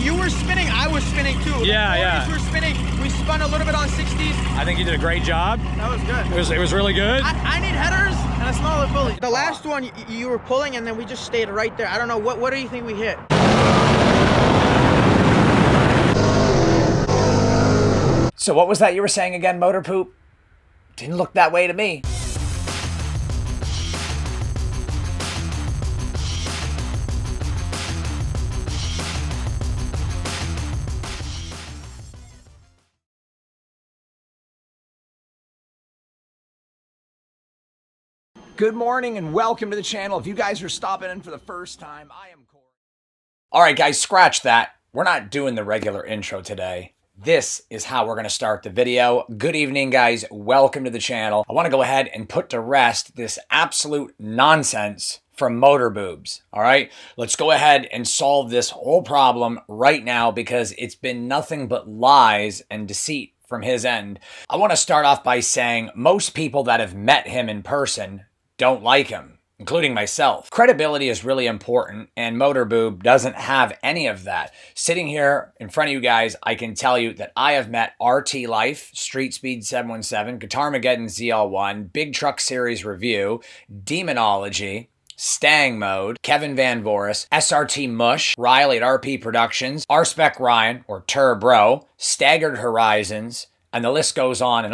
you were spinning, I was spinning too. Yeah. We were spinning. We spun a little bit on 60s. I think you did a great job. That was good. It was really good. I need headers and a smaller pulley. The last one, you were pulling, and then we just stayed right there. I don't know, what do you think we hit? So what was that you were saying again, Motor Poop? Didn't look that way to me. Good morning and welcome to the channel. If you guys are stopping in for the first time, I am Corey. All right, guys, scratch that. We're not doing the regular intro today. This is how we're going to start the video. Good evening, guys. Welcome to the channel. I want to go ahead and put to rest this absolute nonsense from Motor Boobs. All right, let's go ahead and solve this whole problem right now because it's been nothing but lies and deceit from his end. I want to start off by saying most people that have met him in person don't like him, including myself. Credibility is really important, and Motor Boob doesn't have any of that. Sitting here in front of you guys, I can tell you that I have met RT Life, Street Speed 717, Guitarmageddon ZL1, Big Truck Series Review, Demonology, Stang Mode, Kevin Van Voris, SRT Mush, Riley at RP Productions, R-Spec Ryan, or Turbro, Staggered Horizons, and the list goes on.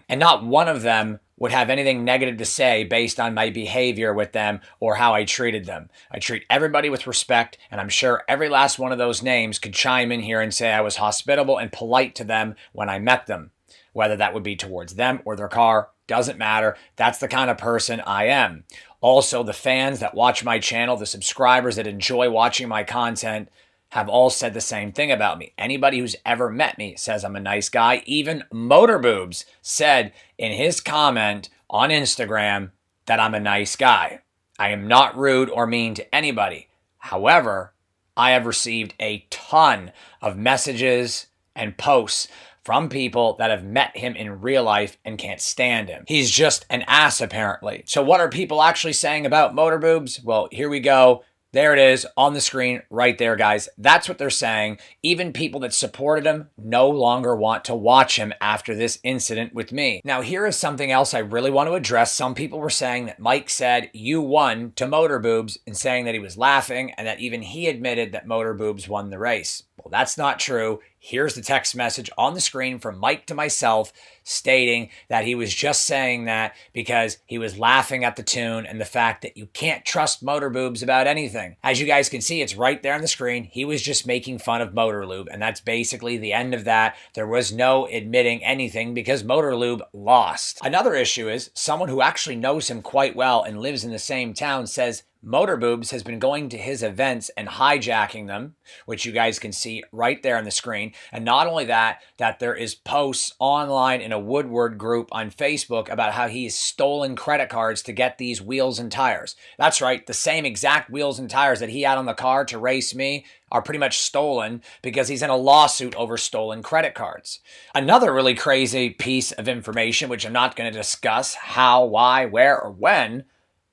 And not one of them would have anything negative to say based on my behavior with them or how I treated them. I treat everybody with respect, and I'm sure every last one of those names could chime in here and say I was hospitable and polite to them when I met them. Whether that would be towards them or their car, doesn't matter. That's the kind of person I am. Also, the fans that watch my channel, the subscribers that enjoy watching my content, have all said the same thing about me. Anybody who's ever met me says I'm a nice guy. Even Motor Boobs said in his comment on Instagram that I'm a nice guy. I am not rude or mean to anybody. However, I have received a ton of messages and posts from people that have met him in real life and can't stand him. He's just an ass, apparently. So what are people actually saying about Motor Boobs? Well, here we go. There it is on the screen right there, guys. That's what they're saying. Even people that supported him no longer want to watch him after this incident with me. Now, here is something else I really want to address. Some people were saying that Mike said you won to Motor Boobs and saying that he was laughing and that even he admitted that Motor Boobs won the race. Well, that's not true. Here's the text message on the screen from Mike to myself stating that he was just saying that because he was laughing at the tune and the fact that you can't trust Motor Boobs about anything. As you guys can see, it's right there on the screen. He was just making fun of Motor Lube, and that's basically the end of that. There was no admitting anything because Motor Lube lost. Another issue is someone who actually knows him quite well and lives in the same town says Motor Boobs has been going to his events and hijacking them, which you guys can see right there on the screen. And not only that, that there is posts online in a Woodward group on Facebook about how he's stolen credit cards to get these wheels and tires. That's right, the same exact wheels and tires that he had on the car to race me are pretty much stolen because he's in a lawsuit over stolen credit cards. Another really crazy piece of information, which I'm not going to discuss how, why, where, or when,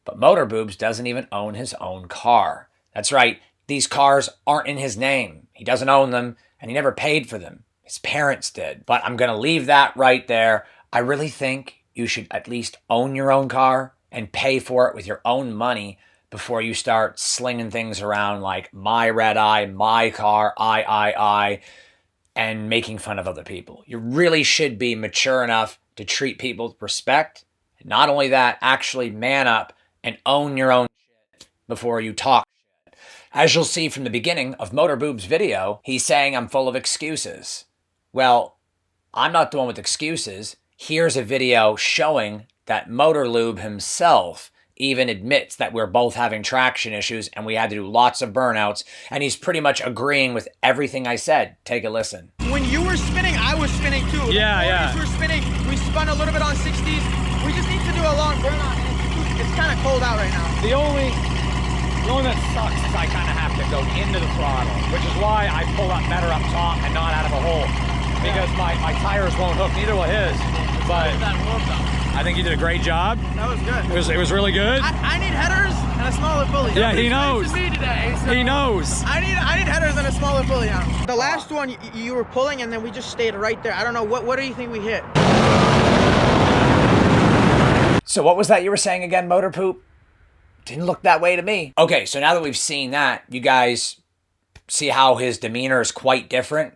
but Motor Boobs doesn't even own his own car. That's right, these cars aren't in his name. He doesn't own them, and he never paid for them. His parents did. But I'm going to leave that right there. I really think you should at least own your own car and pay for it with your own money before you start slinging things around like my red eye, my car, I, and making fun of other people. You really should be mature enough to treat people with respect. And not only that, actually man up and own your own shit before you talk shit. As you'll see from the beginning of Motor Boob's video, he's saying I'm full of excuses. Well, I'm not the one with excuses. Here's a video showing that Motor Lube himself even admits that we're both having traction issues and we had to do lots of burnouts, and he's pretty much agreeing with everything I said. Take a listen. When you were spinning, I was spinning too. Yeah. We were spinning. We spun a little bit on 60s. We just need to do a long burnout. It's kind of cold out right now. The only that sucks is I kind of have to go into the throttle, which is why I pull up better up top and not out of a hole. Because my tires won't hook, neither will his. But I think you did a great job. That was good. It was really good. I need headers and a smaller pulley. Yeah, he knows. Me today. So He knows. I need headers and a smaller pulley now. The last one you were pulling and then we just stayed right there. I don't know what do you think we hit? So what was that you were saying again, Motor Poop? Didn't look that way to me. Okay, so now that we've seen that, you guys see how his demeanor is quite different?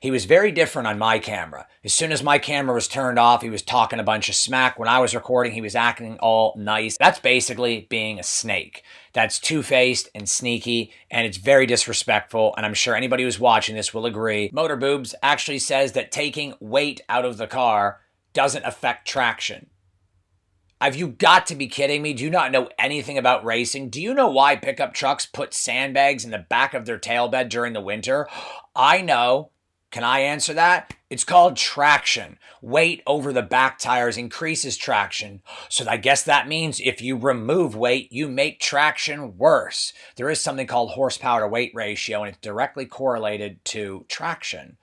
He was very different on my camera. As soon as my camera was turned off, he was talking a bunch of smack. When I was recording, he was acting all nice. That's basically being a snake. That's two-faced and sneaky, and it's very disrespectful, and I'm sure anybody who's watching this will agree. Motor Boobs actually says that taking weight out of the car doesn't affect traction. Have you got to be kidding me? Do you not know anything about racing? Do you know why pickup trucks put sandbags in the back of their tail bed during the winter? I know. Can I answer that? It's called traction. Weight over the back tires increases traction. So I guess that means if you remove weight, you make traction worse. There is something called horsepower to weight ratio, and it's directly correlated to traction.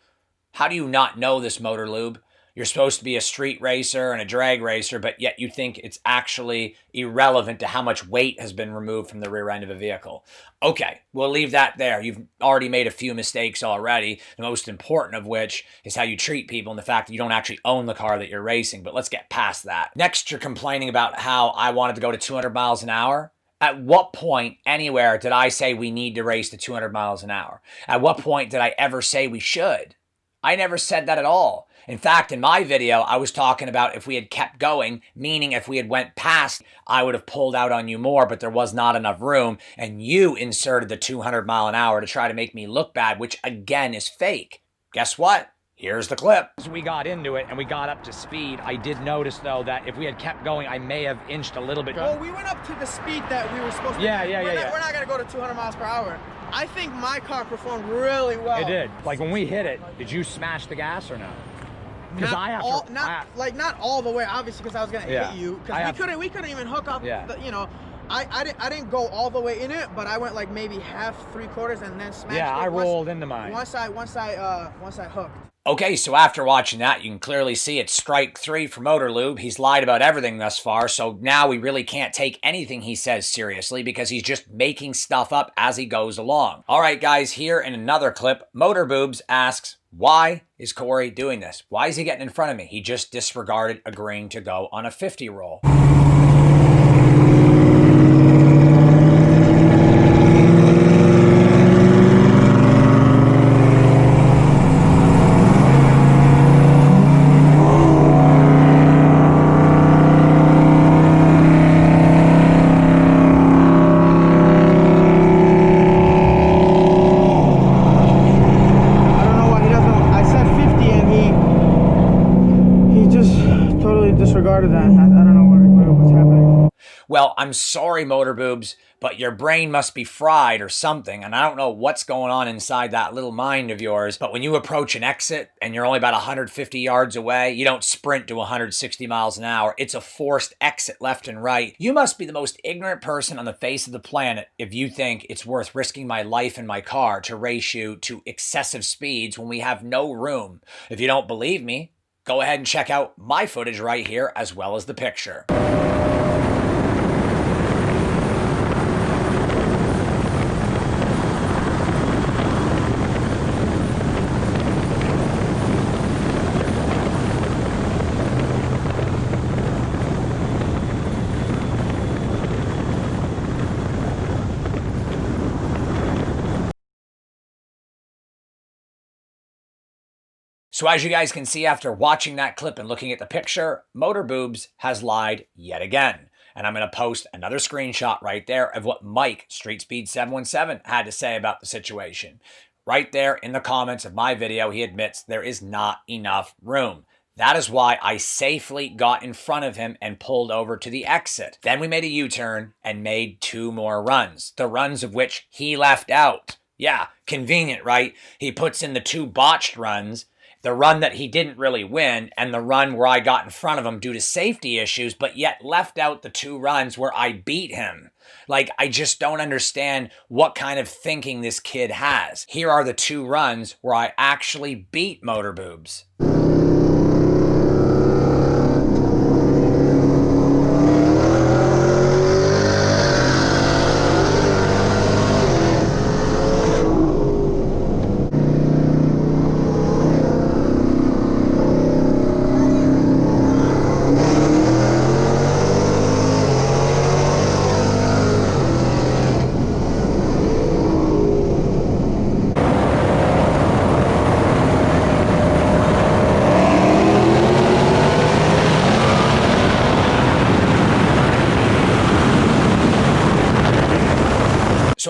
How do you not know this, Motor Lube? You're supposed to be a street racer and a drag racer, but yet you think it's actually irrelevant to how much weight has been removed from the rear end of a vehicle. Okay, we'll leave that there. You've already made a few mistakes already, the most important of which is how you treat people and the fact that you don't actually own the car that you're racing, but let's get past that. Next, you're complaining about how I wanted to go to 200 miles an hour. At what point anywhere did I say we need to race to 200 miles an hour? At what point did I ever say we should? I never said that at all. In fact, in my video, I was talking about if we had kept going, meaning if we had went past, I would have pulled out on you more, but there was not enough room, and you inserted the 200 mile an hour to try to make me look bad, which again is fake. Guess what? Here's the clip. As we got into it and we got up to speed, I did notice, though, that if we had kept going, I may have inched a little bit. Well, we went up to the speed that we were supposed to. Yeah. We're not going to go to 200 miles per hour. I think my car performed really well. It did. Like when we hit it, did you smash the gas or no? Because not all the way, obviously, because I was gonna hit you. Because we couldn't even hook up. Yeah. You know, I didn't go all the way in it, but I went like maybe half, 3/4, and then smashed. Yeah, I rolled into mine. Once I hooked. Okay, so after watching that, you can clearly see it's strike 3 for Motor Lube. He's lied about everything thus far, so now we really can't take anything he says seriously because he's just making stuff up as he goes along. All right, guys, here in another clip, Motor Boobs asks, why is Corey doing this? Why is he getting in front of me? He just disregarded agreeing to go on a 50 roll. Disregarded that. I don't know what's happening. Well, I'm sorry, Motor Boobs, but your brain must be fried or something, and I don't know what's going on inside that little mind of yours, but when you approach an exit and you're only about 150 yards away, you don't sprint to 160 miles an hour. It's a forced exit left and right. You must be the most ignorant person on the face of the planet if you think it's worth risking my life and my car to race you to excessive speeds when we have no room. If you don't believe me, go ahead and check out my footage right here as well as the picture. So as you guys can see after watching that clip and looking at the picture, Motor Boobs has lied yet again. And I'm going to post another screenshot right there of what Mike, StreetSpeed717, had to say about the situation. Right there in the comments of my video, he admits there is not enough room. That is why I safely got in front of him and pulled over to the exit. Then we made a U-turn and made 2 more runs, the runs of which he left out. Yeah, convenient, right? He puts in the 2 botched runs, the run that he didn't really win, and the run where I got in front of him due to safety issues, but yet left out the 2 runs where I beat him. Like, I just don't understand what kind of thinking this kid has. Here are the 2 runs where I actually beat Motor Boobs.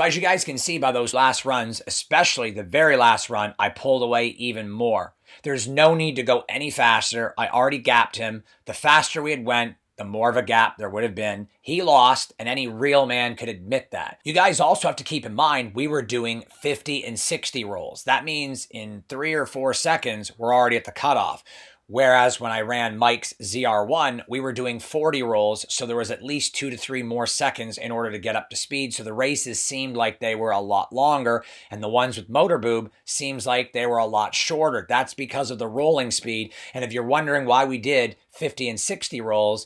as you guys can see by those last runs, especially the very last run, I pulled away even more. There's no need to go any faster. I already gapped him. The faster we had went, the more of a gap there would have been. He lost, and any real man could admit that. You guys also have to keep in mind, we were doing 50 and 60 rolls. That means in 3 or 4 seconds, we're already at the cutoff. Whereas when I ran Mike's ZR1, we were doing 40 rolls, so there was at least 2 to 3 more seconds in order to get up to speed. So the races seemed like they were a lot longer, and the ones with Motor Boob seems like they were a lot shorter. That's because of the rolling speed. And if you're wondering why we did 50 and 60 rolls,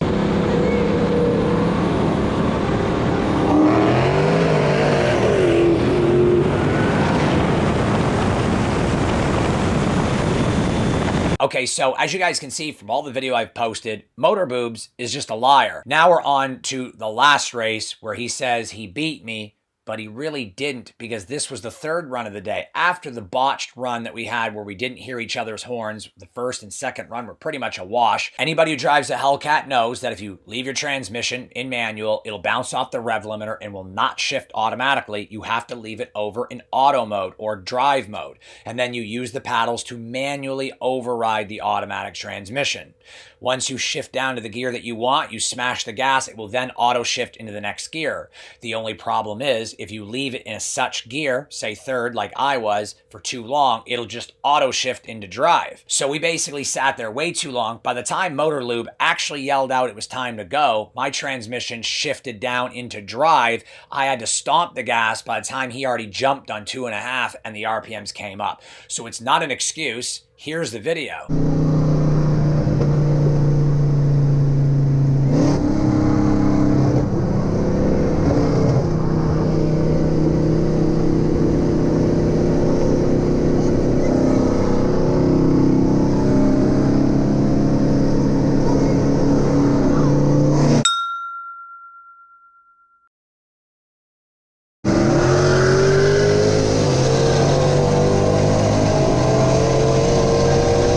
okay, so as you guys can see from all the video I've posted, Motor Boobs is just a liar. Now we're on to the last race where he says he beat me, but he really didn't, because this was the 3rd run of the day. After the botched run that we had where we didn't hear each other's horns, the 1st and 2nd run were pretty much a wash. Anybody who drives a Hellcat knows that if you leave your transmission in manual, it'll bounce off the rev limiter and will not shift automatically. You have to leave it over in auto mode or drive mode. And then you use the paddles to manually override the automatic transmission. Once you shift down to the gear that you want, you smash the gas, it will then auto shift into the next gear. The only problem is, if you leave it in a such gear, say 3rd like I was, for too long, it'll just auto shift into drive. So we basically sat there way too long. By the time Motor Lube actually yelled out it was time to go, my transmission shifted down into drive. I had to stomp the gas by the time he already jumped on 2.5 and the RPMs came up. So it's not an excuse. Here's the video.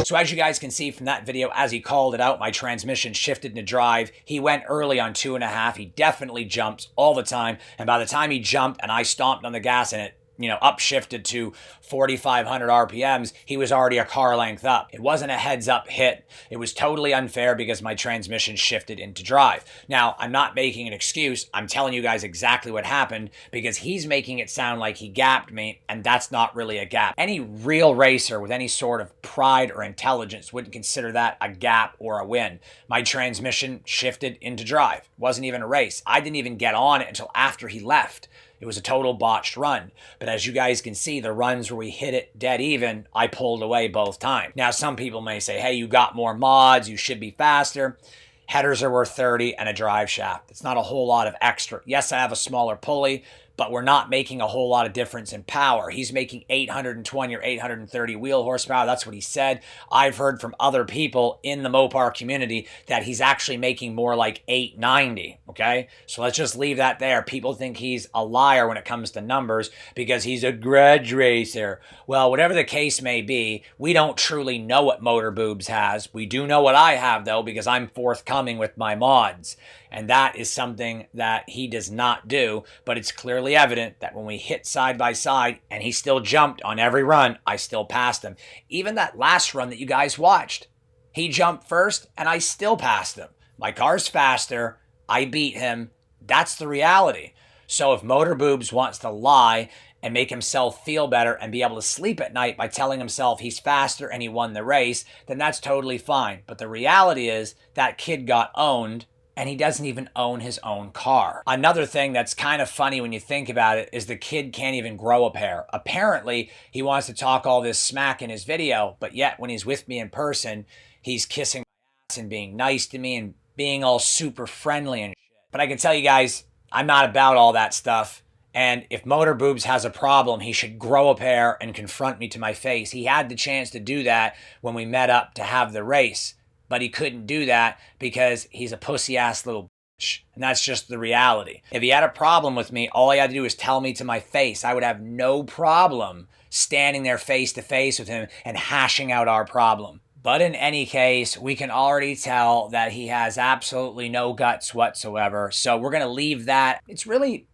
So as you guys can see from that video, as he called it out, my transmission shifted into drive. He went early on 2.5. He definitely jumps all the time. And by the time he jumped and I stomped on the gas and it, upshifted to 4,500 RPMs, he was already a car length up. It wasn't a heads up hit. It was totally unfair because my transmission shifted into drive. Now, I'm not making an excuse. I'm telling you guys exactly what happened because he's making it sound like he gapped me, and that's not really a gap. Any real racer with any sort of pride or intelligence wouldn't consider that a gap or a win. My transmission shifted into drive. It wasn't even a race. I didn't even get on it until after he left. It was a total botched run. But as you guys can see, the runs where we hit it dead even, I pulled away both times. Now, some people may say, hey, you got more mods, you should be faster. Headers are worth 30 and a drive shaft. It's not a whole lot of extra. Yes, I have a smaller pulley, but we're not making a whole lot of difference in power. He's making 820 or 830 wheel horsepower. That's what he said. I've heard from other people in the Mopar community that he's actually making more like 890, okay? So let's just leave that there. People think he's a liar when it comes to numbers because he's a grudge racer. Well, whatever the case may be, we don't truly know what Motor Boobs has. We do know what I have, though, because I'm forthcoming with my mods. And that is something that he does not do, but it's clearly evident that when we hit side by side and he still jumped on every run, I still passed him. Even that last run that you guys watched, he jumped first and I still passed him. My car's faster, I beat him. That's the reality. So if Motor Boobs wants to lie and make himself feel better and be able to sleep at night by telling himself he's faster and he won the race, then that's totally fine. But the reality is that kid got owned, and he doesn't even own his own car. Another thing that's kind of funny when you think about it is the kid can't even grow a pair. Apparently, he wants to talk all this smack in his video, but yet when he's with me in person, he's kissing my ass and being nice to me and being all super friendly and shit. But I can tell you guys, I'm not about all that stuff. And if Motor Boobs has a problem, he should grow a pair and confront me to my face. He had the chance to do that when we met up to have the race. But he couldn't do that because he's a pussy-ass little bitch. And that's just the reality. If he had a problem with me, all he had to do was tell me to my face. I would have no problem standing there face-to-face with him and hashing out our problem. But in any case, we can already tell that he has absolutely no guts whatsoever. So we're going to leave that. It's really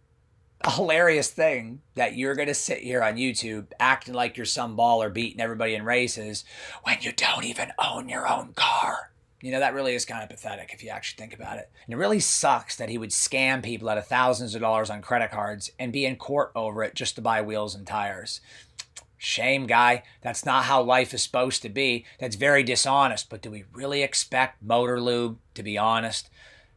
a hilarious thing that you're going to sit here on YouTube acting like you're some baller beating everybody in races when you don't even own your own car. You know, that really is kind of pathetic if you actually think about it. And it really sucks that he would scam people out of thousands of dollars on credit cards and be in court over it just to buy wheels and tires. Shame, guy. That's not how life is supposed to be. That's very dishonest. But do we really expect Motor Lube to be honest?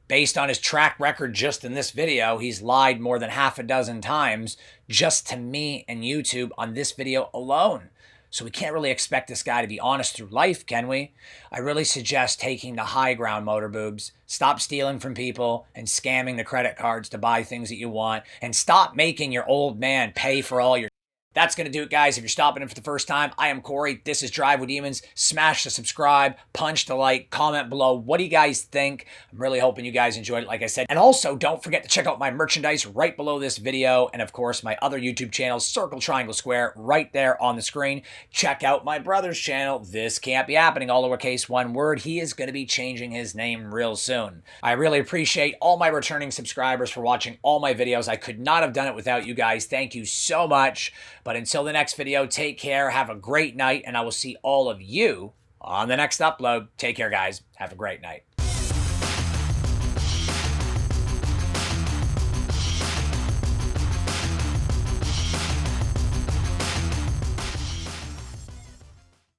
Based on his track record just in this video, he's lied more than half a dozen times just to me and YouTube on this video alone. So we can't really expect this guy to be honest through life, can we? I really suggest taking the high ground, Motor Boobs. Stop stealing from people and scamming the credit cards to buy things that you want. And stop making your old man pay for all your... That's going to do it, guys. If you're stopping in for the first time, I am Corey. This is Drive with Demons. Smash the subscribe, punch the like, comment below. What do you guys think? I'm really hoping you guys enjoyed it, like I said. And also, don't forget to check out my merchandise right below this video. And of course, my other YouTube channels, Circle, Triangle, Square, right there on the screen. Check out my brother's channel. This Can't Be Happening, all lowercase, one word. He is going to be changing his name real soon. I really appreciate all my returning subscribers for watching all my videos. I could not have done it without you guys. Thank you so much. But until the next video, take care, have a great night, and I will see all of you on the next upload. Take care, guys. Have a great night.